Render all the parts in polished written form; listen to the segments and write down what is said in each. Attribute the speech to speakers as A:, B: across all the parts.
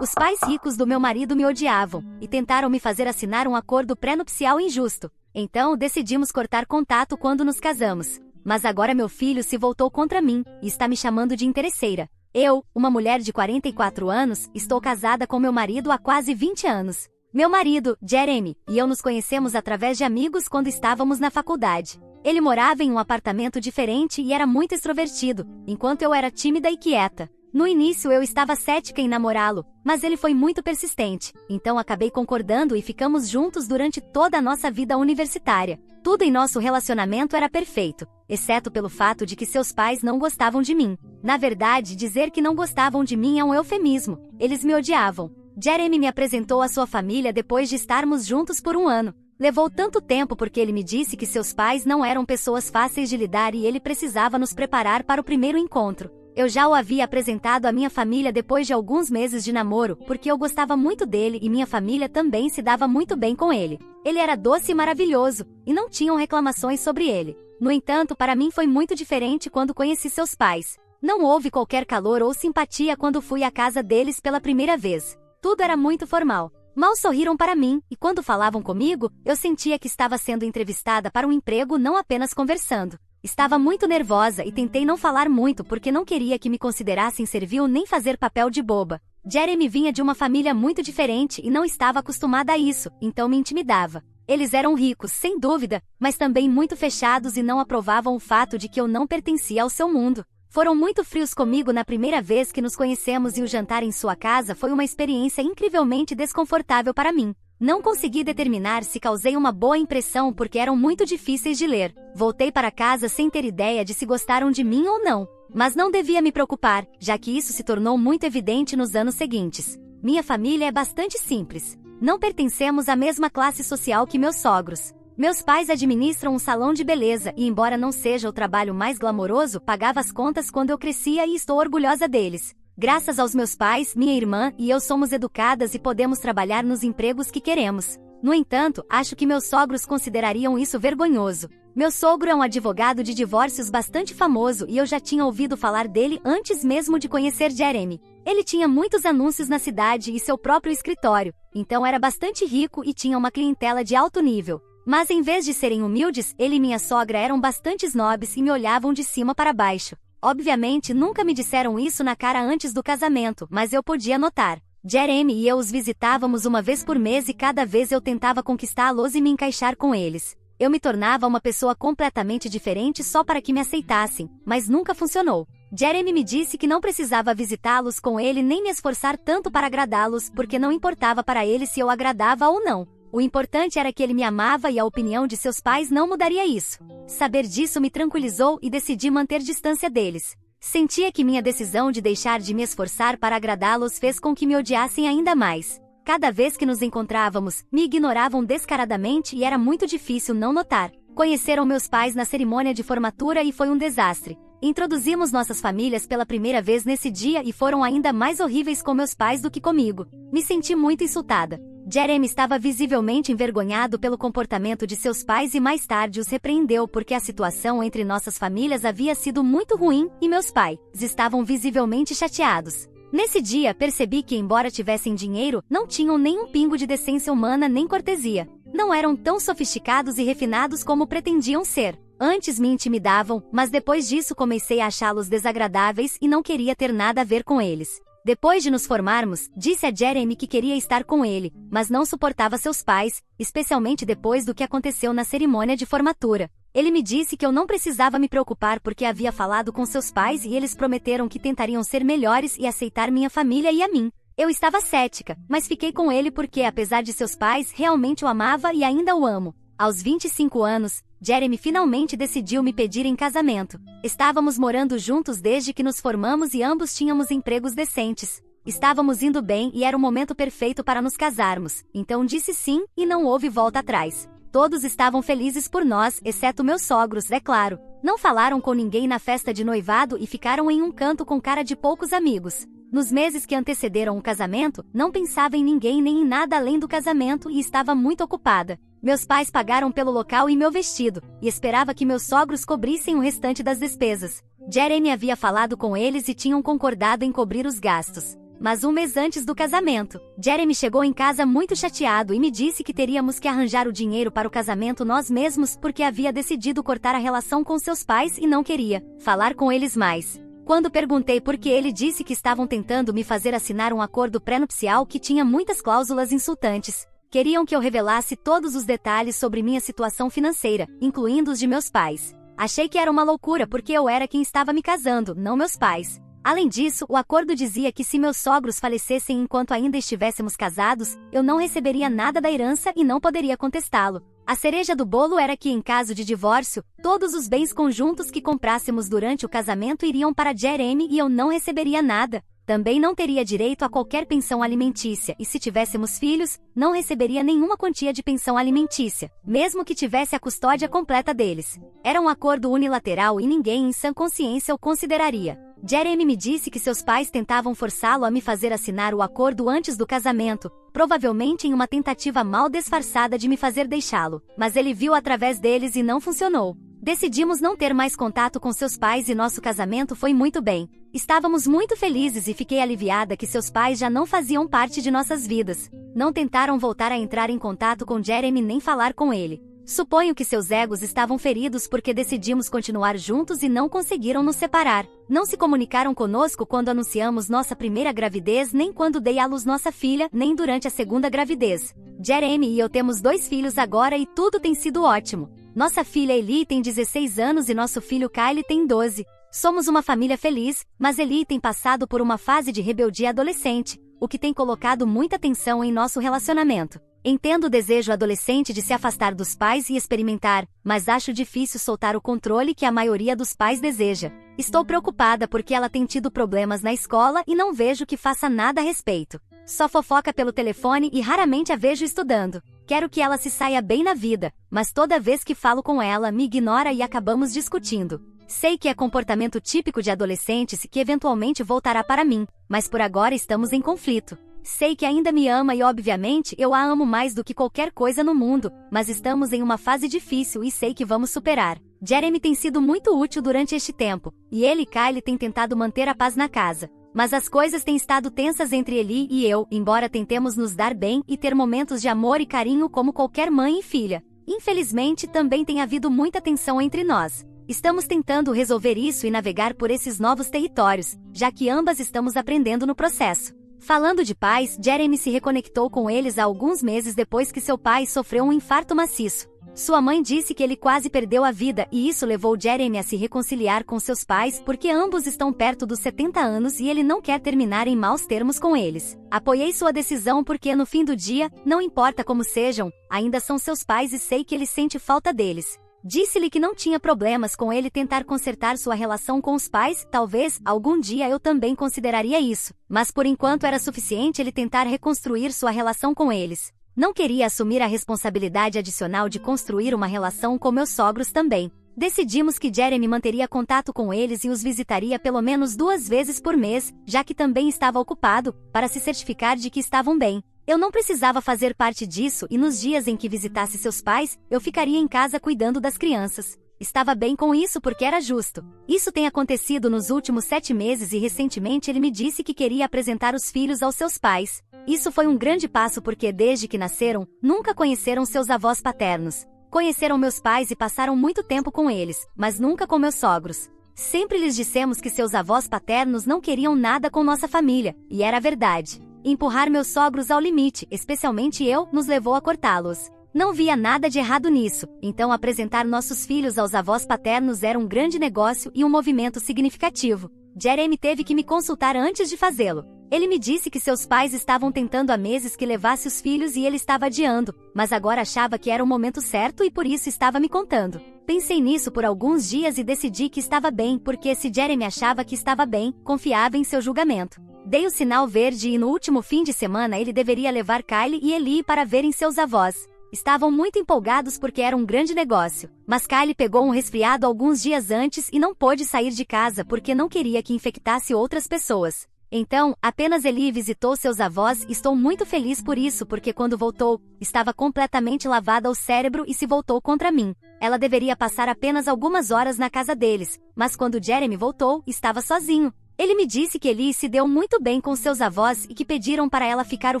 A: Os pais ricos do meu marido me odiavam e tentaram me fazer assinar um acordo pré-nupcial injusto. Então, decidimos cortar contato quando nos casamos. Mas agora meu filho se voltou contra mim e está me chamando de interesseira. Eu, uma mulher de 44 anos, estou casada com meu marido há quase 20 anos. Meu marido, Jeremy, e eu nos conhecemos através de amigos quando estávamos na faculdade. Ele morava em um apartamento diferente e era muito extrovertido, enquanto eu era tímida e quieta. No início eu estava cética em namorá-lo, mas ele foi muito persistente, então acabei concordando e ficamos juntos durante toda a nossa vida universitária. Tudo em nosso relacionamento era perfeito, exceto pelo fato de que seus pais não gostavam de mim. Na verdade, dizer que não gostavam de mim é um eufemismo, eles me odiavam. Jeremy me apresentou à sua família depois de estarmos juntos por um ano. Levou tanto tempo porque ele me disse que seus pais não eram pessoas fáceis de lidar e ele precisava nos preparar para o primeiro encontro. Eu já o havia apresentado à minha família depois de alguns meses de namoro, porque eu gostava muito dele e minha família também se dava muito bem com ele. Ele era doce e maravilhoso, e não tinham reclamações sobre ele. No entanto, para mim foi muito diferente quando conheci seus pais. Não houve qualquer calor ou simpatia quando fui à casa deles pela primeira vez. Tudo era muito formal. Mal sorriram para mim, e quando falavam comigo, eu sentia que estava sendo entrevistada para um emprego, não apenas conversando. Estava muito nervosa e tentei não falar muito porque não queria que me considerassem servil nem fazer papel de boba. Jeremy vinha de uma família muito diferente e não estava acostumada a isso, então me intimidava. Eles eram ricos, sem dúvida, mas também muito fechados e não aprovavam o fato de que eu não pertencia ao seu mundo. Foram muito frios comigo na primeira vez que nos conhecemos e o jantar em sua casa foi uma experiência incrivelmente desconfortável para mim. Não consegui determinar se causei uma boa impressão porque eram muito difíceis de ler. Voltei para casa sem ter ideia de se gostaram de mim ou não. Mas não devia me preocupar, já que isso se tornou muito evidente nos anos seguintes. Minha família é bastante simples. Não pertencemos à mesma classe social que meus sogros. Meus pais administram um salão de beleza e, embora não seja o trabalho mais glamouroso, pagava as contas quando eu crescia e estou orgulhosa deles. Graças aos meus pais, minha irmã e eu somos educadas e podemos trabalhar nos empregos que queremos. No entanto, acho que meus sogros considerariam isso vergonhoso. Meu sogro é um advogado de divórcios bastante famoso e eu já tinha ouvido falar dele antes mesmo de conhecer Jeremy. Ele tinha muitos anúncios na cidade e seu próprio escritório, então era bastante rico e tinha uma clientela de alto nível. Mas em vez de serem humildes, ele e minha sogra eram bastante snobs e me olhavam de cima para baixo. Obviamente, nunca me disseram isso na cara antes do casamento, mas eu podia notar. Jeremy e eu os visitávamos uma vez por mês e cada vez eu tentava conquistá-los e me encaixar com eles. Eu me tornava uma pessoa completamente diferente só para que me aceitassem, mas nunca funcionou. Jeremy me disse que não precisava visitá-los com ele nem me esforçar tanto para agradá-los, porque não importava para ele se eu agradava ou não. O importante era que ele me amava e a opinião de seus pais não mudaria isso. Saber disso me tranquilizou e decidi manter distância deles. Sentia que minha decisão de deixar de me esforçar para agradá-los fez com que me odiassem ainda mais. Cada vez que nos encontrávamos, me ignoravam descaradamente e era muito difícil não notar. Conheceram meus pais na cerimônia de formatura e foi um desastre. Introduzimos nossas famílias pela primeira vez nesse dia e foram ainda mais horríveis com meus pais do que comigo. Me senti muito insultada. Jeremy estava visivelmente envergonhado pelo comportamento de seus pais e mais tarde os repreendeu porque a situação entre nossas famílias havia sido muito ruim e meus pais estavam visivelmente chateados. Nesse dia percebi que, embora tivessem dinheiro, não tinham nenhum pingo de decência humana nem cortesia. Não eram tão sofisticados e refinados como pretendiam ser. Antes me intimidavam, mas depois disso comecei a achá-los desagradáveis e não queria ter nada a ver com eles. Depois de nos formarmos, disse a Jeremy que queria estar com ele, mas não suportava seus pais, especialmente depois do que aconteceu na cerimônia de formatura. Ele me disse que eu não precisava me preocupar porque havia falado com seus pais e eles prometeram que tentariam ser melhores e aceitar minha família e a mim. Eu estava cética, mas fiquei com ele porque, apesar de seus pais, realmente o amava e ainda o amo. Aos 25 anos, Jeremy finalmente decidiu me pedir em casamento. Estávamos morando juntos desde que nos formamos e ambos tínhamos empregos decentes. Estávamos indo bem e era o momento perfeito para nos casarmos, então disse sim e não houve volta atrás. Todos estavam felizes por nós, exceto meus sogros, é claro. Não falaram com ninguém na festa de noivado e ficaram em um canto com cara de poucos amigos. Nos meses que antecederam o casamento, não pensava em ninguém nem em nada além do casamento e estava muito ocupada. Meus pais pagaram pelo local e meu vestido, e esperava que meus sogros cobrissem o restante das despesas. Jeremy havia falado com eles e tinham concordado em cobrir os gastos. mas um mês antes do casamento, Jeremy chegou em casa muito chateado e me disse que teríamos que arranjar o dinheiro para o casamento nós mesmos porque havia decidido cortar a relação com seus pais e não queria falar com eles mais. Quando perguntei por que, ele disse que estavam tentando me fazer assinar um acordo pré-nupcial que tinha muitas cláusulas insultantes. Queriam que eu revelasse todos os detalhes sobre minha situação financeira, incluindo os de meus pais. Achei que era uma loucura porque eu era quem estava me casando, não meus pais. Além disso, o acordo dizia que se meus sogros falecessem enquanto ainda estivéssemos casados, eu não receberia nada da herança e não poderia contestá-lo. A cereja do bolo era que, em caso de divórcio, todos os bens conjuntos que comprássemos durante o casamento iriam para Jeremy e eu não receberia nada. Também não teria direito a qualquer pensão alimentícia e, se tivéssemos filhos, não receberia nenhuma quantia de pensão alimentícia, mesmo que tivesse a custódia completa deles. Era um acordo unilateral e ninguém em sã consciência o consideraria. Jeremy me disse que seus pais tentavam forçá-lo a me fazer assinar o acordo antes do casamento, provavelmente em uma tentativa mal disfarçada de me fazer deixá-lo, mas ele viu através deles e não funcionou. Decidimos não ter mais contato com seus pais e nosso casamento foi muito bem. Estávamos muito felizes e fiquei aliviada que seus pais já não faziam parte de nossas vidas. Não tentaram voltar a entrar em contato com Jeremy nem falar com ele. Suponho que seus egos estavam feridos porque decidimos continuar juntos e não conseguiram nos separar. Não se comunicaram conosco quando anunciamos nossa primeira gravidez, nem quando dei à luz nossa filha, nem durante a segunda gravidez. Jeremy e eu temos 2 filhos agora e tudo tem sido ótimo. Nossa filha Ellie tem 16 anos e nosso filho Kyle tem 12. Somos uma família feliz, mas Ellie tem passado por uma fase de rebeldia adolescente, o que tem colocado muita tensão em nosso relacionamento. Entendo o desejo adolescente de se afastar dos pais e experimentar, mas acho difícil soltar o controle que a maioria dos pais deseja. Estou preocupada porque ela tem tido problemas na escola e não vejo que faça nada a respeito. Só fofoca pelo telefone e raramente a vejo estudando. Quero que ela se saia bem na vida, mas toda vez que falo com ela me ignora e acabamos discutindo. Sei que é comportamento típico de adolescentes que eventualmente voltará para mim, mas por agora estamos em conflito. Sei que ainda me ama e obviamente eu a amo mais do que qualquer coisa no mundo, mas estamos em uma fase difícil e sei que vamos superar. Jeremy tem sido muito útil durante este tempo, e ele e Kyle têm tentado manter a paz na casa. Mas as coisas têm estado tensas entre Ellie e eu, embora tentemos nos dar bem e ter momentos de amor e carinho como qualquer mãe e filha. Infelizmente, também tem havido muita tensão entre nós. Estamos tentando resolver isso e navegar por esses novos territórios, já que ambas estamos aprendendo no processo. Falando de pais, Jeremy se reconectou com eles há alguns meses depois que seu pai sofreu um infarto maciço. Sua mãe disse que ele quase perdeu a vida e isso levou Jeremy a se reconciliar com seus pais porque ambos estão perto dos 70 anos e ele não quer terminar em maus termos com eles. Apoiei sua decisão porque no fim do dia, não importa como sejam, ainda são seus pais e sei que ele sente falta deles. Disse-lhe que não tinha problemas com ele tentar consertar sua relação com os pais, talvez, algum dia eu também consideraria isso, mas por enquanto era suficiente ele tentar reconstruir sua relação com eles. Não queria assumir a responsabilidade adicional de construir uma relação com meus sogros também. Decidimos que Jeremy manteria contato com eles e os visitaria pelo menos 2 vezes por mês, já que também estava ocupado, para se certificar de que estavam bem. Eu não precisava fazer parte disso e nos dias em que visitasse seus pais, eu ficaria em casa cuidando das crianças. Estava bem com isso porque era justo. Isso tem acontecido nos últimos 7 meses e recentemente ele me disse que queria apresentar os filhos aos seus pais. Isso foi um grande passo porque desde que nasceram, nunca conheceram seus avós paternos. Conheceram meus pais e passaram muito tempo com eles, mas nunca com meus sogros. Sempre lhes dissemos que seus avós paternos não queriam nada com nossa família, e era verdade. Empurrar meus sogros ao limite, especialmente eu, nos levou a cortá-los. Não via nada de errado nisso, então apresentar nossos filhos aos avós paternos era um grande negócio e um movimento significativo. Jeremy teve que me consultar antes de fazê-lo. Ele me disse que seus pais estavam tentando há meses que levasse os filhos e ele estava adiando, mas agora achava que era o momento certo e por isso estava me contando. Pensei nisso por alguns dias e decidi que estava bem porque se Jeremy achava que estava bem, confiava em seu julgamento. Dei o sinal verde e no último fim de semana ele deveria levar Kyle e Ellie para verem seus avós. Estavam muito empolgados porque era um grande negócio, mas Kyle pegou um resfriado alguns dias antes e não pôde sair de casa porque não queria que infectasse outras pessoas. Então, apenas Ellie visitou seus avós e estou muito feliz por isso porque quando voltou, estava completamente lavada o cérebro e se voltou contra mim. Ela deveria passar apenas algumas horas na casa deles, mas quando Jeremy voltou, estava sozinho. Ele me disse que Eli se deu muito bem com seus avós e que pediram para ela ficar o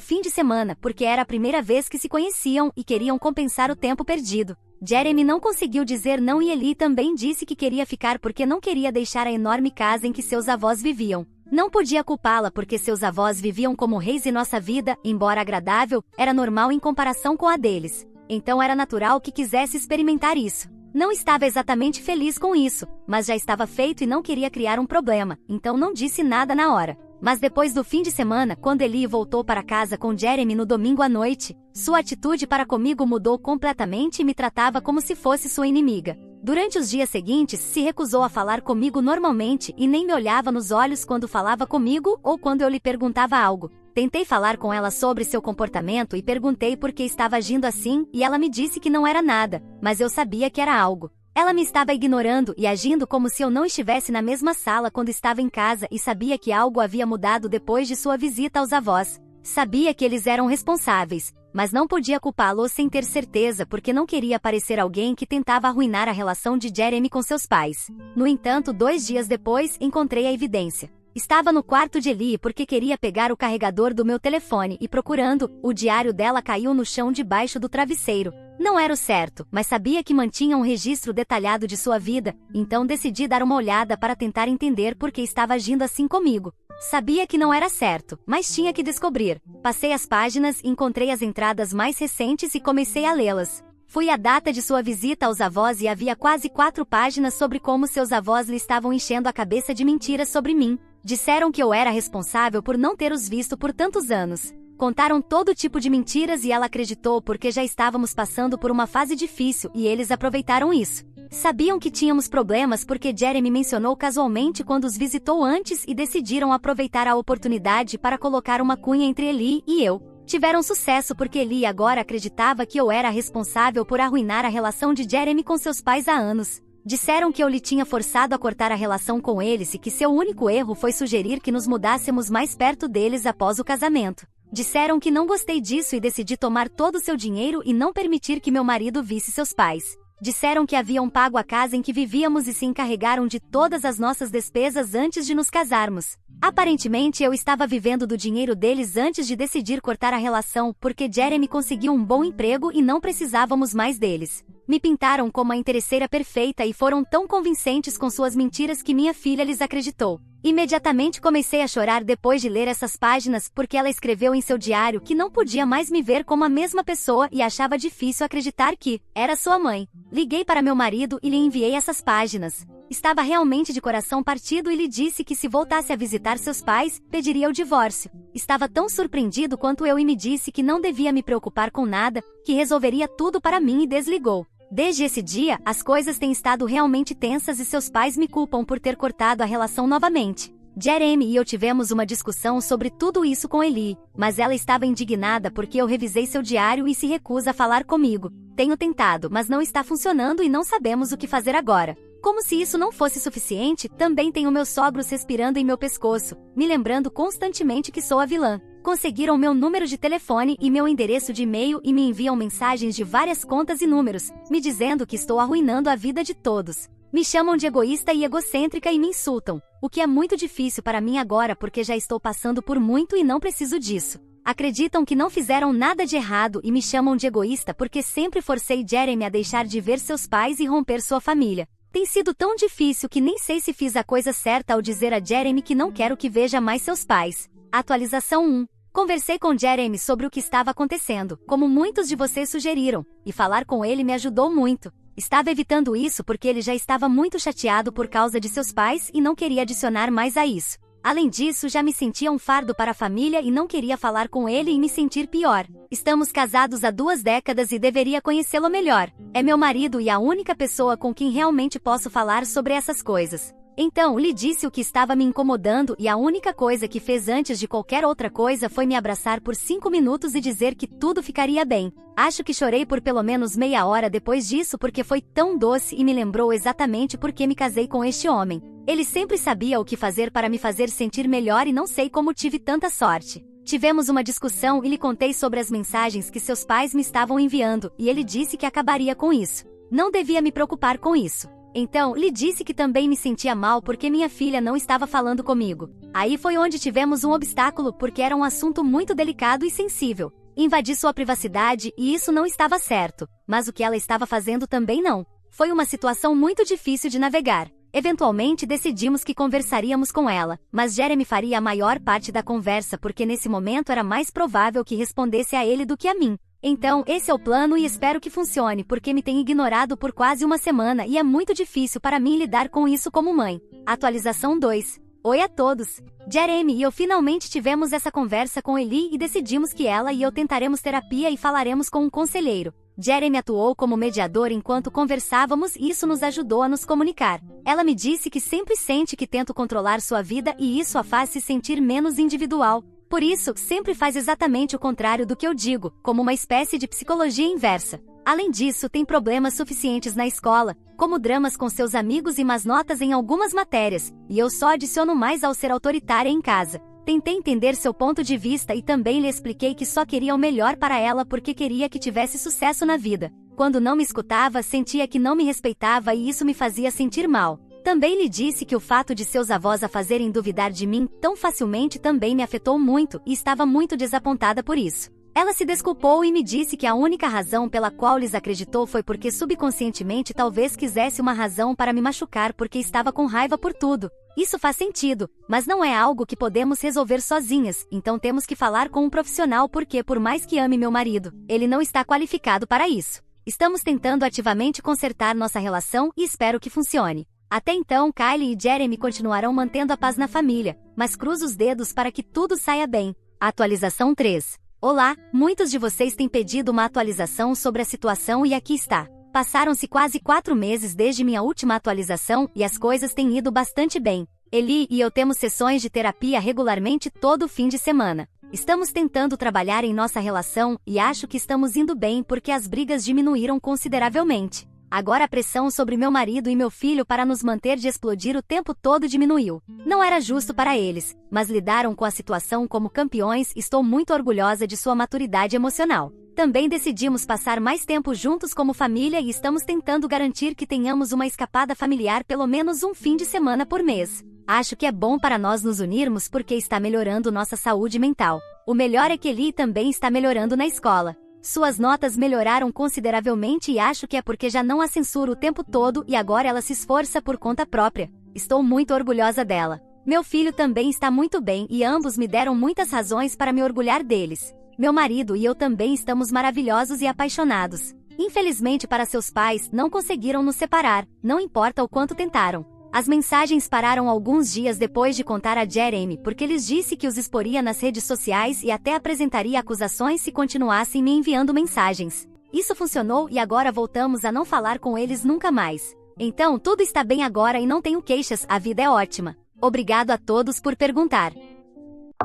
A: fim de semana porque era a primeira vez que se conheciam e queriam compensar o tempo perdido. Jeremy não conseguiu dizer não e Eli também disse que queria ficar porque não queria deixar a enorme casa em que seus avós viviam. Não podia culpá-la porque seus avós viviam como reis e nossa vida, embora agradável, era normal em comparação com a deles. Então era natural que quisesse experimentar isso. Não estava exatamente feliz com isso, mas já estava feito e não queria criar um problema, então não disse nada na hora. Mas depois do fim de semana, quando Eli voltou para casa com Jeremy no domingo à noite, sua atitude para comigo mudou completamente e me tratava como se fosse sua inimiga. Durante os dias seguintes, se recusou a falar comigo normalmente e nem me olhava nos olhos quando falava comigo ou quando eu lhe perguntava algo. Tentei falar com ela sobre seu comportamento e perguntei por que estava agindo assim e ela me disse que não era nada, mas eu sabia que era algo. Ela me estava ignorando e agindo como se eu não estivesse na mesma sala quando estava em casa e sabia que algo havia mudado depois de sua visita aos avós. Sabia que eles eram responsáveis, mas não podia culpá-los sem ter certeza porque não queria parecer alguém que tentava arruinar a relação de Jeremy com seus pais. No entanto, 2 dias depois, encontrei a evidência. Estava no quarto de Eli porque queria pegar o carregador do meu telefone e procurando, o diário dela caiu no chão debaixo do travesseiro. Não era o certo, mas sabia que mantinha um registro detalhado de sua vida, então decidi dar uma olhada para tentar entender por que estava agindo assim comigo. Sabia que não era certo, mas tinha que descobrir. Passei as páginas, encontrei as entradas mais recentes e comecei a lê-las. Fui à data de sua visita aos avós e havia quase 4 páginas sobre como seus avós lhe estavam enchendo a cabeça de mentiras sobre mim. Disseram que eu era responsável por não ter os visto por tantos anos. Contaram todo tipo de mentiras e ela acreditou porque já estávamos passando por uma fase difícil e eles aproveitaram isso. Sabiam que tínhamos problemas porque Jeremy mencionou casualmente quando os visitou antes e decidiram aproveitar a oportunidade para colocar uma cunha entre Eli e eu. Tiveram sucesso porque Eli agora acreditava que eu era responsável por arruinar a relação de Jeremy com seus pais há anos. Disseram que eu lhe tinha forçado a cortar a relação com eles e que seu único erro foi sugerir que nos mudássemos mais perto deles após o casamento. Disseram que não gostei disso e decidi tomar todo o seu dinheiro e não permitir que meu marido visse seus pais. Disseram que haviam pago a casa em que vivíamos e se encarregaram de todas as nossas despesas antes de nos casarmos. Aparentemente eu estava vivendo do dinheiro deles antes de decidir cortar a relação, porque Jeremy conseguiu um bom emprego e não precisávamos mais deles. Me pintaram como a interesseira perfeita e foram tão convincentes com suas mentiras que minha filha lhes acreditou. Imediatamente comecei a chorar depois de ler essas páginas porque ela escreveu em seu diário que não podia mais me ver como a mesma pessoa e achava difícil acreditar que era sua mãe. Liguei para meu marido e lhe enviei essas páginas. Estava realmente de coração partido e lhe disse que se voltasse a visitar seus pais, pediria o divórcio. Estava tão surpreendido quanto eu e me disse que não devia me preocupar com nada, que resolveria tudo para mim e desligou. Desde esse dia, as coisas têm estado realmente tensas e seus pais me culpam por ter cortado a relação novamente. Jeremy e eu tivemos uma discussão sobre tudo isso com Eli, mas ela estava indignada porque eu revisei seu diário e se recusa a falar comigo. Tenho tentado, mas não está funcionando e não sabemos o que fazer agora. Como se isso não fosse suficiente, também tenho meus sogros respirando em meu pescoço, me lembrando constantemente que sou a vilã. Conseguiram meu número de telefone e meu endereço de e-mail e me enviam mensagens de várias contas e números, me dizendo que estou arruinando a vida de todos. Me chamam de egoísta e egocêntrica e me insultam, o que é muito difícil para mim agora porque já estou passando por muito e não preciso disso. Acreditam que não fizeram nada de errado e me chamam de egoísta porque sempre forcei Jeremy a deixar de ver seus pais e romper sua família. Tem sido tão difícil que nem sei se fiz a coisa certa ao dizer a Jeremy que não quero que veja mais seus pais. Atualização 1. Conversei com Jeremy sobre o que estava acontecendo, como muitos de vocês sugeriram, e falar com ele me ajudou muito. Estava evitando isso porque ele já estava muito chateado por causa de seus pais e não queria adicionar mais a isso. Além disso, já me sentia um fardo para a família e não queria falar com ele e me sentir pior. Estamos casados há 2 décadas e deveria conhecê-lo melhor. É meu marido e a única pessoa com quem realmente posso falar sobre essas coisas. Então, lhe disse o que estava me incomodando e a única coisa que fez antes de qualquer outra coisa foi me abraçar por 5 minutos e dizer que tudo ficaria bem. Acho que chorei por pelo menos meia hora depois disso porque foi tão doce e me lembrou exatamente por que me casei com este homem. Ele sempre sabia o que fazer para me fazer sentir melhor e não sei como tive tanta sorte. Tivemos uma discussão e lhe contei sobre as mensagens que seus pais me estavam enviando e ele disse que acabaria com isso. Não devia me preocupar com isso. Então, lhe disse que também me sentia mal porque minha filha não estava falando comigo. Aí foi onde tivemos um obstáculo porque era um assunto muito delicado e sensível. Invadi sua privacidade e isso não estava certo, mas o que ela estava fazendo também não. Foi uma situação muito difícil de navegar. Eventualmente decidimos que conversaríamos com ela, mas Jeremy faria a maior parte da conversa porque nesse momento era mais provável que respondesse a ele do que a mim. Então, esse é o plano e espero que funcione porque me tem ignorado por quase uma semana e é muito difícil para mim lidar com isso como mãe. Atualização 2. Oi a todos! Jeremy e eu finalmente tivemos essa conversa com Eli e decidimos que ela e eu tentaremos terapia e falaremos com um conselheiro. Jeremy atuou como mediador enquanto conversávamos e isso nos ajudou a nos comunicar. Ela me disse que sempre sente que tento controlar sua vida e isso a faz se sentir menos individual. Por isso, sempre faz exatamente o contrário do que eu digo, como uma espécie de psicologia inversa. Além disso, tem problemas suficientes na escola, como dramas com seus amigos e más notas em algumas matérias, e eu só adiciono mais ao ser autoritária em casa. Tentei entender seu ponto de vista e também lhe expliquei que só queria o melhor para ela porque queria que tivesse sucesso na vida. Quando não me escutava, sentia que não me respeitava e isso me fazia sentir mal. Também lhe disse que o fato de seus avós a fazerem duvidar de mim tão facilmente também me afetou muito e estava muito desapontada por isso. Ela se desculpou e me disse que a única razão pela qual lhes acreditou foi porque subconscientemente talvez quisesse uma razão para me machucar porque estava com raiva por tudo. Isso faz sentido, mas não é algo que podemos resolver sozinhas, então temos que falar com um profissional porque por mais que ame meu marido, ele não está qualificado para isso. Estamos tentando ativamente consertar nossa relação e espero que funcione. Até então, Kylie e Jeremy continuarão mantendo a paz na família, mas cruzo os dedos para que tudo saia bem. Atualização 3. Olá, muitos de vocês têm pedido uma atualização sobre a situação e aqui está. Passaram-se quase 4 meses desde minha última atualização e as coisas têm ido bastante bem. Eli e eu temos sessões de terapia regularmente todo fim de semana. Estamos tentando trabalhar em nossa relação e acho que estamos indo bem porque as brigas diminuíram consideravelmente. Agora a pressão sobre meu marido e meu filho para nos manter de explodir o tempo todo diminuiu. Não era justo para eles, mas lidaram com a situação como campeões e estou muito orgulhosa de sua maturidade emocional. Também decidimos passar mais tempo juntos como família e estamos tentando garantir que tenhamos uma escapada familiar pelo menos um fim de semana por mês. Acho que é bom para nós nos unirmos porque está melhorando nossa saúde mental. O melhor é que Eli também está melhorando na escola. Suas notas melhoraram consideravelmente e acho que é porque já não a censuro o tempo todo e agora ela se esforça por conta própria. Estou muito orgulhosa dela. Meu filho também está muito bem e ambos me deram muitas razões para me orgulhar deles. Meu marido e eu também estamos maravilhosos e apaixonados. Infelizmente para seus pais, não conseguiram nos separar, não importa o quanto tentaram. As mensagens pararam alguns dias depois de contar a Jeremy porque lhes disse que os exporia nas redes sociais e até apresentaria acusações se continuassem me enviando mensagens. Isso funcionou e agora voltamos a não falar com eles nunca mais. Então tudo está bem agora e não tenho queixas, a vida é ótima. Obrigado a todos por perguntar.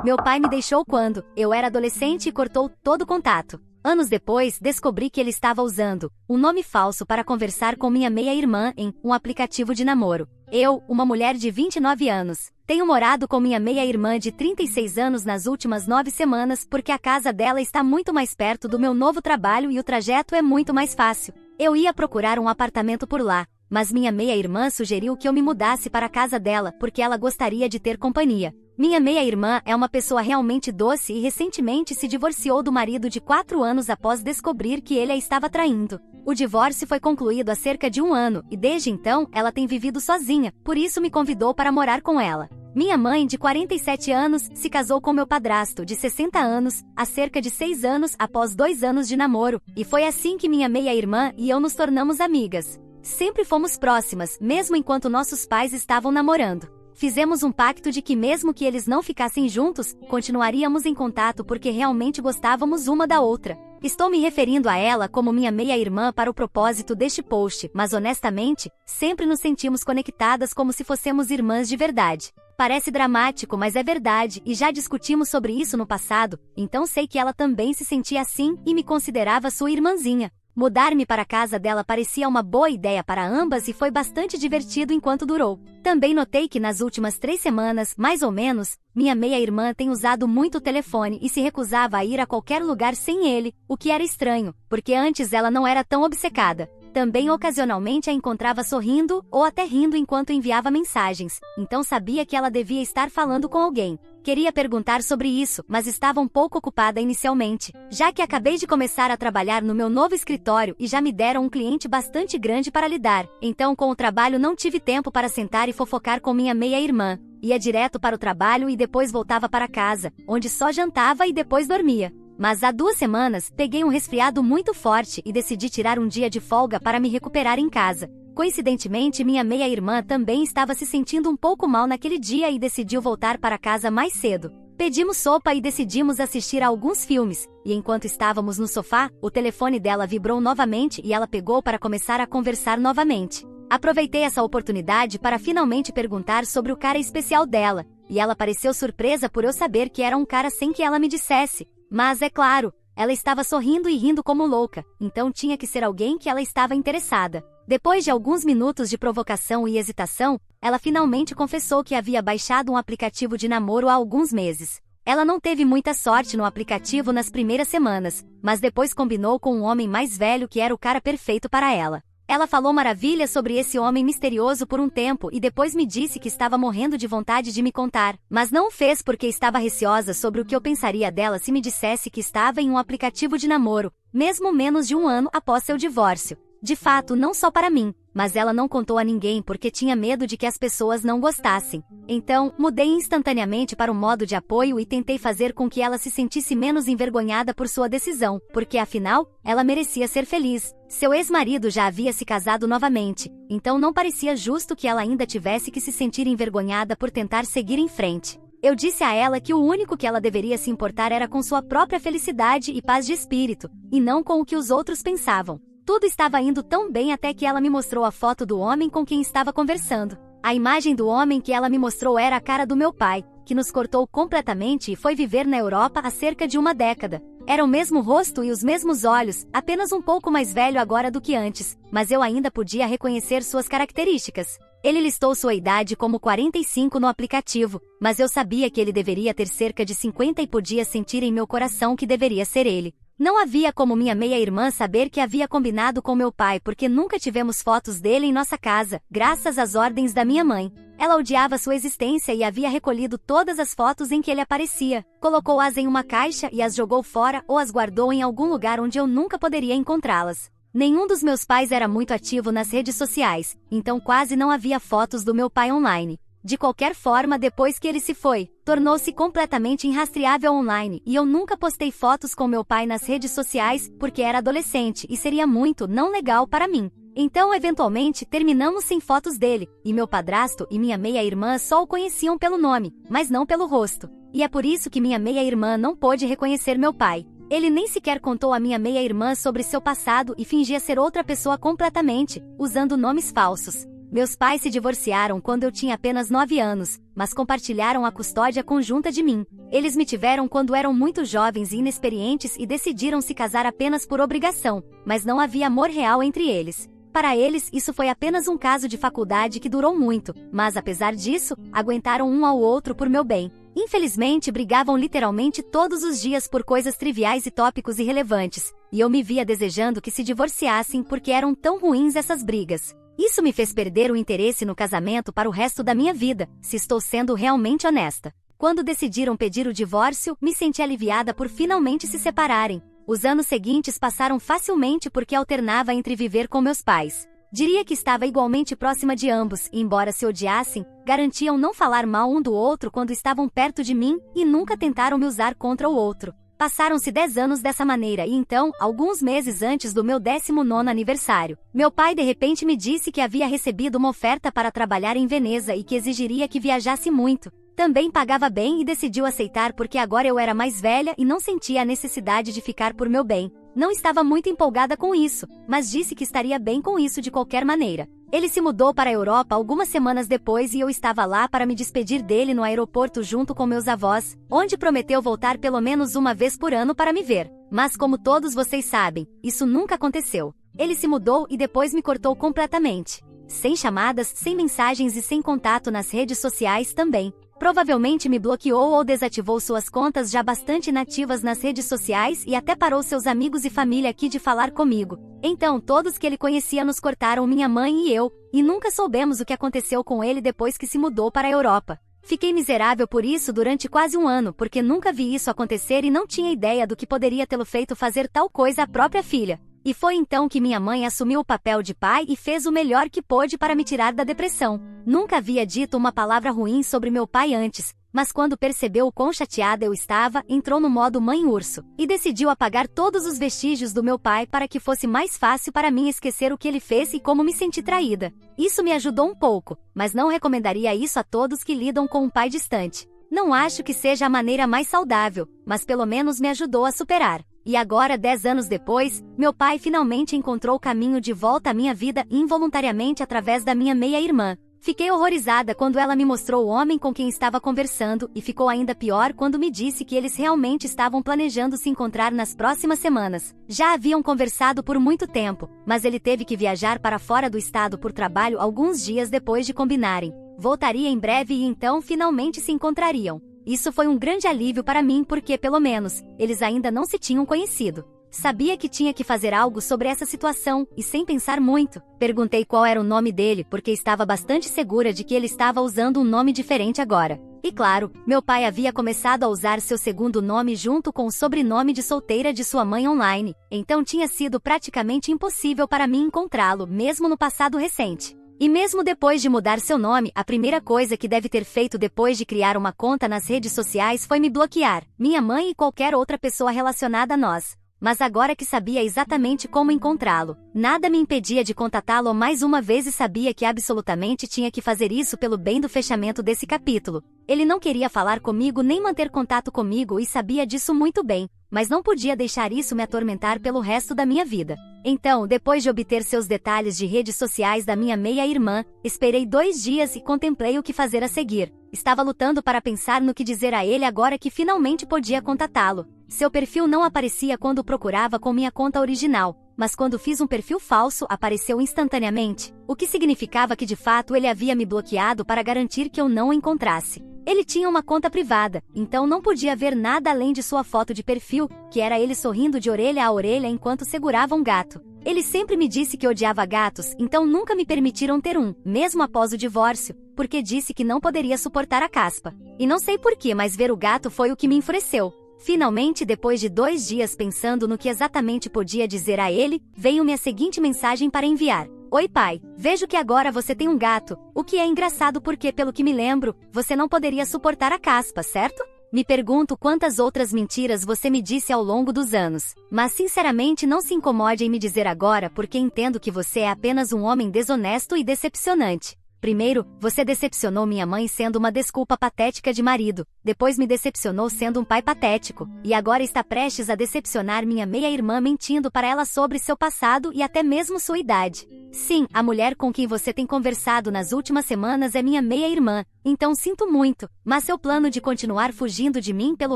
A: Meu pai me deixou quando eu era adolescente e cortou todo contato. Anos depois, descobri que ele estava usando um nome falso para conversar com minha meia-irmã em um aplicativo de namoro. Eu, uma mulher de 29 anos, tenho morado com minha meia-irmã de 36 anos nas últimas 9 semanas porque a casa dela está muito mais perto do meu novo trabalho e o trajeto é muito mais fácil. Eu ia procurar um apartamento por lá, mas minha meia-irmã sugeriu que eu me mudasse para a casa dela porque ela gostaria de ter companhia. Minha meia-irmã é uma pessoa realmente doce e recentemente se divorciou do marido de 4 anos após descobrir que ele a estava traindo. O divórcio foi concluído há cerca de 1 ano e desde então ela tem vivido sozinha, por isso me convidou para morar com ela. Minha mãe, de 47 anos, se casou com meu padrasto, de 60 anos, há cerca de 6 anos após 2 anos de namoro, e foi assim que minha meia-irmã e eu nos tornamos amigas. Sempre fomos próximas, mesmo enquanto nossos pais estavam namorando. Fizemos um pacto de que mesmo que eles não ficassem juntos, continuaríamos em contato porque realmente gostávamos uma da outra. Estou me referindo a ela como minha meia-irmã para o propósito deste post, mas honestamente, sempre nos sentimos conectadas como se fossemos irmãs de verdade. Parece dramático, mas é verdade, e já discutimos sobre isso no passado, então sei que ela também se sentia assim e me considerava sua irmãzinha. Mudar-me para a casa dela parecia uma boa ideia para ambas e foi bastante divertido enquanto durou. Também notei que nas últimas 3 semanas, mais ou menos, minha meia-irmã tem usado muito o telefone e se recusava a ir a qualquer lugar sem ele, o que era estranho, porque antes ela não era tão obcecada. Também ocasionalmente a encontrava sorrindo ou até rindo enquanto enviava mensagens, então sabia que ela devia estar falando com alguém. Queria perguntar sobre isso, mas estava um pouco ocupada inicialmente, já que acabei de começar a trabalhar no meu novo escritório e já me deram um cliente bastante grande para lidar. Então, com o trabalho não tive tempo para sentar e fofocar com minha meia-irmã. Ia direto para o trabalho e depois voltava para casa, onde só jantava e depois dormia. Mas há 2 semanas, peguei um resfriado muito forte e decidi tirar um dia de folga para me recuperar em casa. Coincidentemente, minha meia-irmã também estava se sentindo um pouco mal naquele dia e decidiu voltar para casa mais cedo. Pedimos sopa e decidimos assistir a alguns filmes, e enquanto estávamos no sofá, o telefone dela vibrou novamente e ela pegou para começar a conversar novamente. Aproveitei essa oportunidade para finalmente perguntar sobre o cara especial dela, e ela pareceu surpresa por eu saber que era um cara sem que ela me dissesse. Mas, é claro, ela estava sorrindo e rindo como louca, então tinha que ser alguém que ela estava interessada. Depois de alguns minutos de provocação e hesitação, ela finalmente confessou que havia baixado um aplicativo de namoro há alguns meses. Ela não teve muita sorte no aplicativo nas primeiras semanas, mas depois combinou com um homem mais velho que era o cara perfeito para ela. Ela falou maravilhas sobre esse homem misterioso por um tempo e depois me disse que estava morrendo de vontade de me contar, mas não o fez porque estava receosa sobre o que eu pensaria dela se me dissesse que estava em um aplicativo de namoro, mesmo menos de 1 ano após seu divórcio. De fato, não só para mim, mas ela não contou a ninguém porque tinha medo de que as pessoas não gostassem. Então, mudei instantaneamente para o modo de apoio e tentei fazer com que ela se sentisse menos envergonhada por sua decisão, porque afinal, ela merecia ser feliz. Seu ex-marido já havia se casado novamente, então não parecia justo que ela ainda tivesse que se sentir envergonhada por tentar seguir em frente. Eu disse a ela que o único que ela deveria se importar era com sua própria felicidade e paz de espírito, e não com o que os outros pensavam. Tudo estava indo tão bem até que ela me mostrou a foto do homem com quem estava conversando. A imagem do homem que ela me mostrou era a cara do meu pai, que nos cortou completamente e foi viver na Europa há cerca de 1 década. Era o mesmo rosto e os mesmos olhos, apenas um pouco mais velho agora do que antes, mas eu ainda podia reconhecer suas características. Ele listou sua idade como 45 no aplicativo, mas eu sabia que ele deveria ter cerca de 50 e podia sentir em meu coração que deveria ser ele. Não havia como minha meia-irmã saber que havia combinado com meu pai porque nunca tivemos fotos dele em nossa casa, graças às ordens da minha mãe. Ela odiava sua existência e havia recolhido todas as fotos em que ele aparecia, colocou-as em uma caixa e as jogou fora ou as guardou em algum lugar onde eu nunca poderia encontrá-las. Nenhum dos meus pais era muito ativo nas redes sociais, então quase não havia fotos do meu pai online. De qualquer forma, depois que ele se foi, tornou-se completamente irrastreável online e eu nunca postei fotos com meu pai nas redes sociais porque era adolescente e seria muito não legal para mim. Então, eventualmente, terminamos sem fotos dele, e meu padrasto e minha meia-irmã só o conheciam pelo nome, mas não pelo rosto. E é por isso que minha meia-irmã não pôde reconhecer meu pai. Ele nem sequer contou a minha meia-irmã sobre seu passado e fingia ser outra pessoa completamente, usando nomes falsos. Meus pais se divorciaram quando eu tinha apenas 9 anos, mas compartilharam a custódia conjunta de mim. Eles me tiveram quando eram muito jovens e inexperientes e decidiram se casar apenas por obrigação, mas não havia amor real entre eles. Para eles, isso foi apenas um caso de faculdade que durou muito, mas apesar disso, aguentaram um ao outro por meu bem. Infelizmente, brigavam literalmente todos os dias por coisas triviais e tópicos irrelevantes, e eu me via desejando que se divorciassem porque eram tão ruins essas brigas. Isso me fez perder o interesse no casamento para o resto da minha vida, se estou sendo realmente honesta. Quando decidiram pedir o divórcio, me senti aliviada por finalmente se separarem. Os anos seguintes passaram facilmente porque alternava entre viver com meus pais. Diria que estava igualmente próxima de ambos, e embora se odiassem, garantiam não falar mal um do outro quando estavam perto de mim e nunca tentaram me usar contra o outro. Passaram-se 10 anos dessa maneira e então, alguns meses antes do meu 19º aniversário, meu pai de repente me disse que havia recebido uma oferta para trabalhar em Veneza e que exigiria que viajasse muito. Também pagava bem e decidiu aceitar porque agora eu era mais velha e não sentia a necessidade de ficar por meu bem. Não estava muito empolgada com isso, mas disse que estaria bem com isso de qualquer maneira. Ele se mudou para a Europa algumas semanas depois e eu estava lá para me despedir dele no aeroporto junto com meus avós, onde prometeu voltar pelo menos uma vez por ano para me ver. Mas como todos vocês sabem, isso nunca aconteceu. Ele se mudou e depois me cortou completamente. Sem chamadas, sem mensagens e sem contato nas redes sociais também. Provavelmente me bloqueou ou desativou suas contas já bastante inativas nas redes sociais e até parou seus amigos e família aqui de falar comigo. Então todos que ele conhecia nos cortaram, minha mãe e eu, e nunca soubemos o que aconteceu com ele depois que se mudou para a Europa. Fiquei miserável por isso durante quase um ano, porque nunca vi isso acontecer e não tinha ideia do que poderia tê-lo feito fazer tal coisa à própria filha. E foi então que minha mãe assumiu o papel de pai e fez o melhor que pôde para me tirar da depressão. Nunca havia dito uma palavra ruim sobre meu pai antes, mas quando percebeu o quão chateada eu estava, entrou no modo mãe urso, e decidiu apagar todos os vestígios do meu pai para que fosse mais fácil para mim esquecer o que ele fez e como me senti traída. Isso me ajudou um pouco, mas não recomendaria isso a todos que lidam com um pai distante. Não acho que seja a maneira mais saudável, mas pelo menos me ajudou a superar. E agora, 10 anos depois, meu pai finalmente encontrou o caminho de volta à minha vida involuntariamente através da minha meia-irmã. Fiquei horrorizada quando ela me mostrou o homem com quem estava conversando e ficou ainda pior quando me disse que eles realmente estavam planejando se encontrar nas próximas semanas. Já haviam conversado por muito tempo, mas ele teve que viajar para fora do estado por trabalho alguns dias depois de combinarem. Voltaria em breve e então finalmente se encontrariam. Isso foi um grande alívio para mim porque, pelo menos, eles ainda não se tinham conhecido. Sabia que tinha que fazer algo sobre essa situação, e sem pensar muito, perguntei qual era o nome dele porque estava bastante segura de que ele estava usando um nome diferente agora. E claro, meu pai havia começado a usar seu segundo nome junto com o sobrenome de solteira de sua mãe online, então tinha sido praticamente impossível para mim encontrá-lo, mesmo no passado recente. E mesmo depois de mudar seu nome, a primeira coisa que deve ter feito depois de criar uma conta nas redes sociais foi me bloquear, minha mãe e qualquer outra pessoa relacionada a nós. Mas agora que sabia exatamente como encontrá-lo, nada me impedia de contatá-lo mais uma vez e sabia que absolutamente tinha que fazer isso pelo bem do fechamento desse capítulo. Ele não queria falar comigo nem manter contato comigo e sabia disso muito bem, mas não podia deixar isso me atormentar pelo resto da minha vida. Então, depois de obter seus detalhes de redes sociais da minha meia-irmã, esperei 2 dias e contemplei o que fazer a seguir. Estava lutando para pensar no que dizer a ele agora que finalmente podia contatá-lo. Seu perfil não aparecia quando procurava com minha conta original, mas quando fiz um perfil falso apareceu instantaneamente, o que significava que de fato ele havia me bloqueado para garantir que eu não o encontrasse. Ele tinha uma conta privada, então não podia ver nada além de sua foto de perfil, que era ele sorrindo de orelha a orelha enquanto segurava um gato. Ele sempre me disse que odiava gatos, então nunca me permitiram ter um, mesmo após o divórcio, porque disse que não poderia suportar a caspa. E não sei porquê, mas ver o gato foi o que me enfureceu. Finalmente, depois de 2 dias pensando no que exatamente podia dizer a ele, veio-me a seguinte mensagem para enviar. Oi pai, vejo que agora você tem um gato, o que é engraçado porque, pelo que me lembro, você não poderia suportar a caspa, certo? Me pergunto quantas outras mentiras você me disse ao longo dos anos. Mas sinceramente não se incomode em me dizer agora porque entendo que você é apenas um homem desonesto e decepcionante. Primeiro, você decepcionou minha mãe sendo uma desculpa patética de marido, depois me decepcionou sendo um pai patético, e agora está prestes a decepcionar minha meia-irmã mentindo para ela sobre seu passado e até mesmo sua idade. Sim, a mulher com quem você tem conversado nas últimas semanas é minha meia-irmã, então sinto muito, mas seu plano de continuar fugindo de mim pelo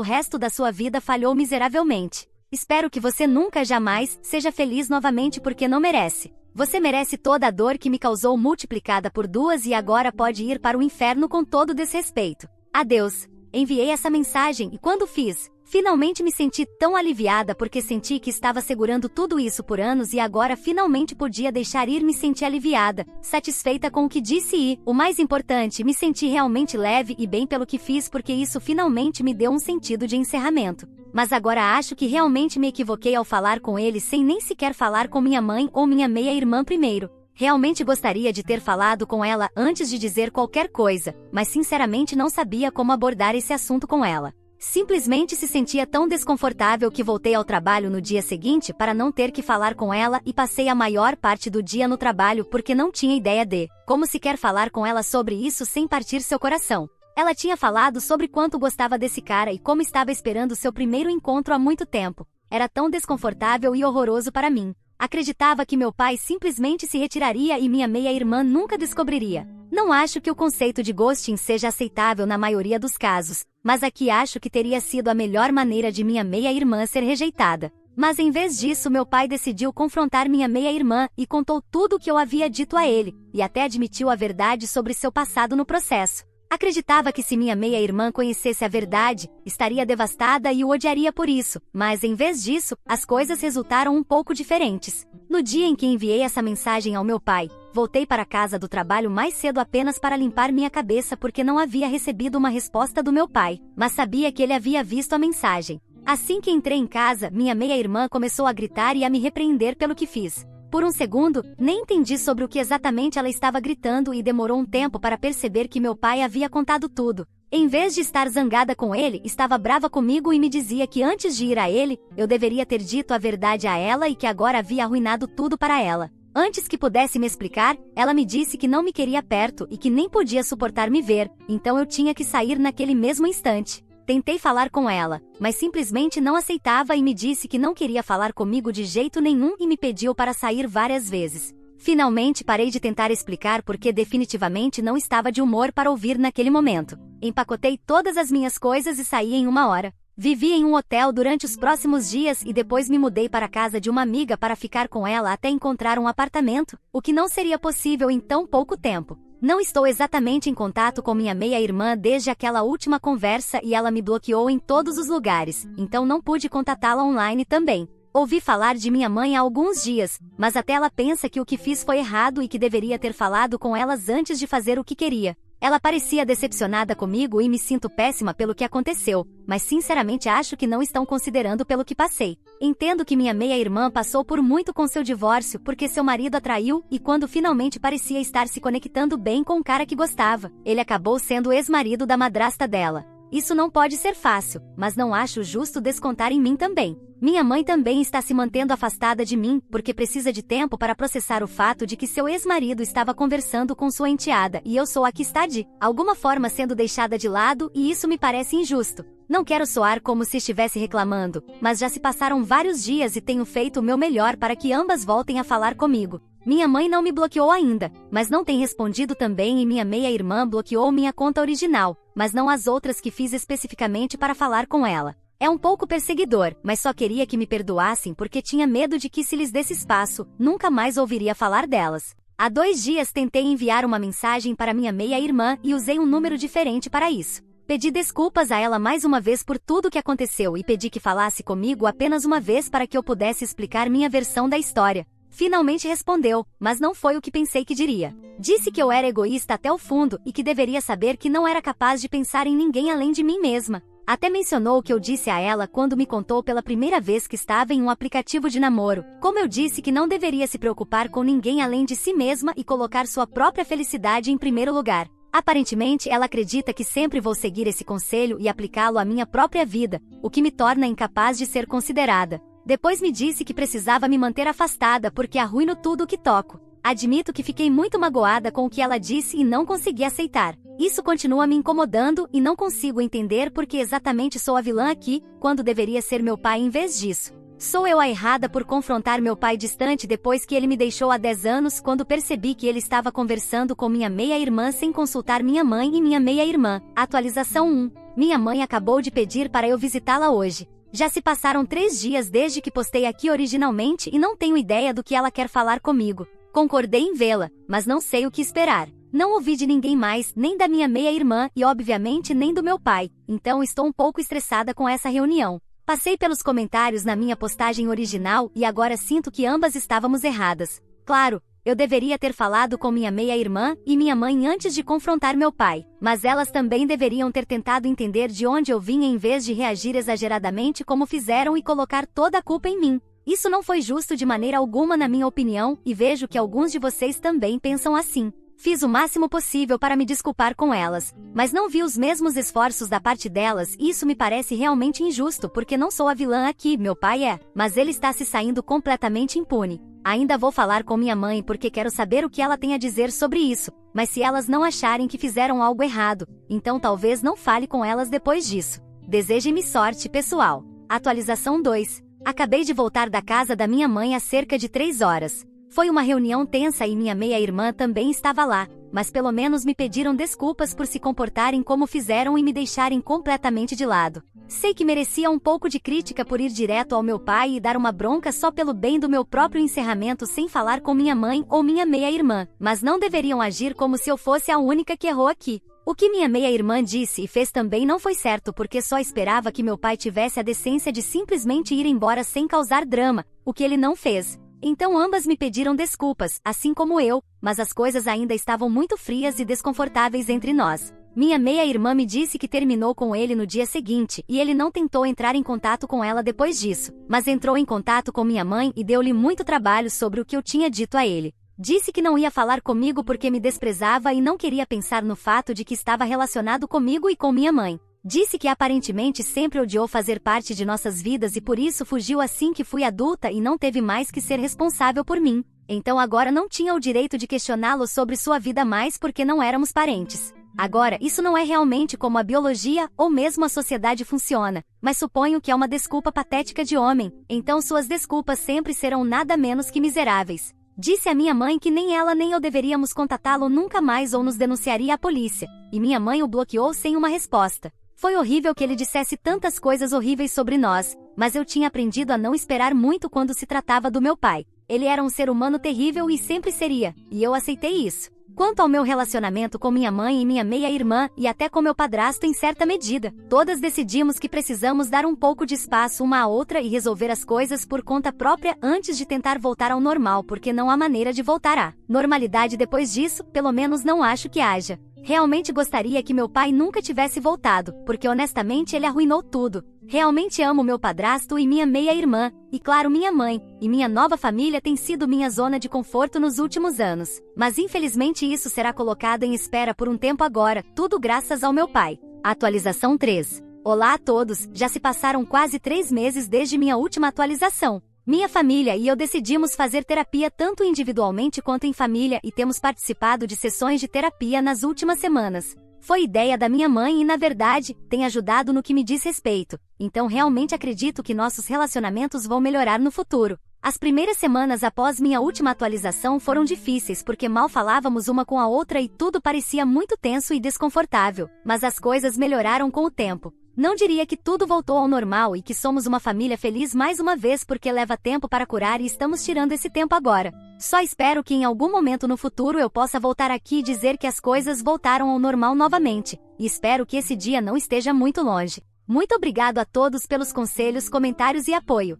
A: resto da sua vida falhou miseravelmente. Espero que você nunca jamais seja feliz novamente porque não merece. Você merece toda a dor que me causou multiplicada por 2 e agora pode ir para o inferno com todo desrespeito. Adeus. Enviei essa mensagem e quando fiz, finalmente me senti tão aliviada porque senti que estava segurando tudo isso por anos e agora finalmente podia deixar ir. Me senti aliviada, satisfeita com o que disse e, o mais importante, me senti realmente leve e bem pelo que fiz porque isso finalmente me deu um sentido de encerramento. Mas agora acho que realmente me equivoquei ao falar com ele sem nem sequer falar com minha mãe ou minha meia-irmã primeiro. Realmente gostaria de ter falado com ela antes de dizer qualquer coisa, mas sinceramente não sabia como abordar esse assunto com ela. Simplesmente se sentia tão desconfortável que voltei ao trabalho no dia seguinte para não ter que falar com ela e passei a maior parte do dia no trabalho porque não tinha ideia de como sequer falar com ela sobre isso sem partir seu coração. Ela tinha falado sobre quanto gostava desse cara e como estava esperando seu primeiro encontro há muito tempo. Era tão desconfortável e horroroso para mim. Acreditava que meu pai simplesmente se retiraria e minha meia-irmã nunca descobriria. Não acho que o conceito de ghosting seja aceitável na maioria dos casos, mas aqui acho que teria sido a melhor maneira de minha meia-irmã ser rejeitada. Mas em vez disso, meu pai decidiu confrontar minha meia-irmã e contou tudo o que eu havia dito a ele, e até admitiu a verdade sobre seu passado no processo. Acreditava que se minha meia-irmã conhecesse a verdade, estaria devastada e o odiaria por isso, mas em vez disso, as coisas resultaram um pouco diferentes. No No dia em que enviei essa mensagem ao meu pai, voltei para casa do trabalho mais cedo apenas para limpar minha cabeça porque não havia recebido uma resposta do meu pai, mas sabia que ele havia visto a mensagem. Assim que entrei em casa, minha meia-irmã começou a gritar e a me repreender pelo que fiz. Por um segundo, nem entendi sobre o que exatamente ela estava gritando e demorou um tempo para perceber que meu pai havia contado tudo. Em vez de estar zangada com ele, estava brava comigo e me dizia que antes de ir a ele, eu deveria ter dito a verdade a ela e que agora havia arruinado tudo para ela. Antes que pudesse me explicar, ela me disse que não me queria perto e que nem podia suportar me ver, então eu tinha que sair naquele mesmo instante. Tentei falar com ela, mas simplesmente não aceitava e me disse que não queria falar comigo de jeito nenhum e me pediu para sair várias vezes. Finalmente parei de tentar explicar porque definitivamente não estava de humor para ouvir naquele momento. Empacotei todas as minhas coisas e saí em 1 hora. Vivi em um hotel durante os próximos dias e depois me mudei para a casa de uma amiga para ficar com ela até encontrar um apartamento, o que não seria possível em tão pouco tempo. Não estou exatamente em contato com minha meia-irmã desde aquela última conversa e ela me bloqueou em todos os lugares, então não pude contatá-la online também. Ouvi falar de minha mãe há alguns dias, mas até ela pensa que o que fiz foi errado e que deveria ter falado com elas antes de fazer o que queria. Ela parecia decepcionada comigo e me sinto péssima pelo que aconteceu, mas sinceramente acho que não estão considerando pelo que passei. Entendo que minha meia-irmã passou por muito com seu divórcio porque seu marido a traiu e quando finalmente parecia estar se conectando bem com o cara que gostava, ele acabou sendo o ex-marido da madrasta dela. Isso não pode ser fácil, mas não acho justo descontar em mim também. Minha mãe também está se mantendo afastada de mim, porque precisa de tempo para processar o fato de que seu ex-marido estava conversando com sua enteada e eu sou a que está de alguma forma sendo deixada de lado e isso me parece injusto. Não quero soar como se estivesse reclamando, mas já se passaram vários dias e tenho feito o meu melhor para que ambas voltem a falar comigo. Minha mãe não me bloqueou ainda, mas não tem respondido também e minha meia-irmã bloqueou minha conta original, mas não as outras que fiz especificamente para falar com ela. É um pouco perseguidor, mas só queria que me perdoassem porque tinha medo de que se lhes desse espaço, nunca mais ouviria falar delas. Há 2 dias tentei enviar uma mensagem para minha meia-irmã e usei um número diferente para isso. Pedi desculpas a ela mais uma vez por tudo o que aconteceu e pedi que falasse comigo apenas uma vez para que eu pudesse explicar minha versão da história. Finalmente respondeu, mas não foi o que pensei que diria. Disse que eu era egoísta até o fundo e que deveria saber que não era capaz de pensar em ninguém além de mim mesma. Até mencionou o que eu disse a ela quando me contou pela primeira vez que estava em um aplicativo de namoro. Como eu disse que não deveria se preocupar com ninguém além de si mesma e colocar sua própria felicidade em primeiro lugar. Aparentemente, ela acredita que sempre vou seguir esse conselho e aplicá-lo à minha própria vida, o que me torna incapaz de ser considerada. Depois me disse que precisava me manter afastada porque arruino tudo o que toco. Admito que fiquei muito magoada com o que ela disse e não consegui aceitar. Isso continua me incomodando e não consigo entender porque exatamente sou a vilã aqui, quando deveria ser meu pai em vez disso. Sou eu a errada por confrontar meu pai distante depois que ele me deixou há 10 anos quando percebi que ele estava conversando com minha meia-irmã sem consultar minha mãe e minha meia-irmã. Atualização 1. Minha mãe acabou de pedir para eu visitá-la hoje. Já se passaram 3 dias desde que postei aqui originalmente e não tenho ideia do que ela quer falar comigo. Concordei em vê-la, mas não sei o que esperar. Não ouvi de ninguém mais, nem da minha meia-irmã e obviamente nem do meu pai, então estou um pouco estressada com essa reunião. Passei pelos comentários na minha postagem original e agora sinto que ambas estávamos erradas. Claro, eu deveria ter falado com minha meia-irmã e minha mãe antes de confrontar meu pai, mas elas também deveriam ter tentado entender de onde eu vinha em vez de reagir exageradamente como fizeram e colocar toda a culpa em mim. Isso não foi justo de maneira alguma na minha opinião e vejo que alguns de vocês também pensam assim. Fiz o máximo possível para me desculpar com elas, mas não vi os mesmos esforços da parte delas e isso me parece realmente injusto porque não sou a vilã aqui, meu pai é, mas ele está se saindo completamente impune. Ainda vou falar com minha mãe porque quero saber o que ela tem a dizer sobre isso, mas se elas não acharem que fizeram algo errado, então talvez não fale com elas depois disso. Deseje-me sorte, pessoal. Atualização 2. Acabei de voltar da casa da minha mãe há cerca de 3 horas. Foi uma reunião tensa e minha meia-irmã também estava lá, mas pelo menos me pediram desculpas por se comportarem como fizeram e me deixarem completamente de lado. Sei que merecia um pouco de crítica por ir direto ao meu pai e dar uma bronca só pelo bem do meu próprio encerramento sem falar com minha mãe ou minha meia-irmã, mas não deveriam agir como se eu fosse a única que errou aqui. O que minha meia-irmã disse e fez também não foi certo porque só esperava que meu pai tivesse a decência de simplesmente ir embora sem causar drama, o que ele não fez. Então ambas me pediram desculpas, assim como eu, mas as coisas ainda estavam muito frias e desconfortáveis entre nós. Minha meia-irmã me disse que terminou com ele no dia seguinte e ele não tentou entrar em contato com ela depois disso, mas entrou em contato com minha mãe e deu-lhe muito trabalho sobre o que eu tinha dito a ele. Disse que não ia falar comigo porque me desprezava e não queria pensar no fato de que estava relacionado comigo e com minha mãe. Disse que aparentemente sempre odiou fazer parte de nossas vidas e por isso fugiu assim que fui adulta e não teve mais que ser responsável por mim. Então agora não tinha o direito de questioná-lo sobre sua vida mais porque não éramos parentes. Agora, isso não é realmente como a biologia ou mesmo a sociedade funciona, mas suponho que é uma desculpa patética de homem, então suas desculpas sempre serão nada menos que miseráveis. Disse a minha mãe que nem ela nem eu deveríamos contatá-lo nunca mais ou nos denunciaria à polícia, e minha mãe o bloqueou sem uma resposta. Foi horrível que ele dissesse tantas coisas horríveis sobre nós, mas eu tinha aprendido a não esperar muito quando se tratava do meu pai. Ele era um ser humano terrível e sempre seria, e eu aceitei isso. Quanto ao meu relacionamento com minha mãe e minha meia-irmã, e até com meu padrasto em certa medida, todas decidimos que precisamos dar um pouco de espaço uma à outra e resolver as coisas por conta própria antes de tentar voltar ao normal, porque não há maneira de voltar à normalidade depois disso, pelo menos não acho que haja. Realmente gostaria que meu pai nunca tivesse voltado, porque honestamente ele arruinou tudo. Realmente amo meu padrasto e minha meia-irmã, e claro minha mãe, e minha nova família tem sido minha zona de conforto nos últimos anos. Mas infelizmente isso será colocado em espera por um tempo agora, tudo graças ao meu pai. Atualização 3. Olá a todos, já se passaram quase 3 meses desde minha última atualização. Minha família e eu decidimos fazer terapia tanto individualmente quanto em família e temos participado de sessões de terapia nas últimas semanas. Foi ideia da minha mãe e, na verdade, tem ajudado no que me diz respeito. Então realmente acredito que nossos relacionamentos vão melhorar no futuro. As primeiras semanas após minha última atualização foram difíceis porque mal falávamos uma com a outra e tudo parecia muito tenso e desconfortável, mas as coisas melhoraram com o tempo. Não diria que tudo voltou ao normal e que somos uma família feliz mais uma vez porque leva tempo para curar e estamos tirando esse tempo agora. Só espero que em algum momento no futuro eu possa voltar aqui e dizer que as coisas voltaram ao normal novamente, e espero que esse dia não esteja muito longe. Muito obrigado a todos pelos conselhos, comentários e apoio.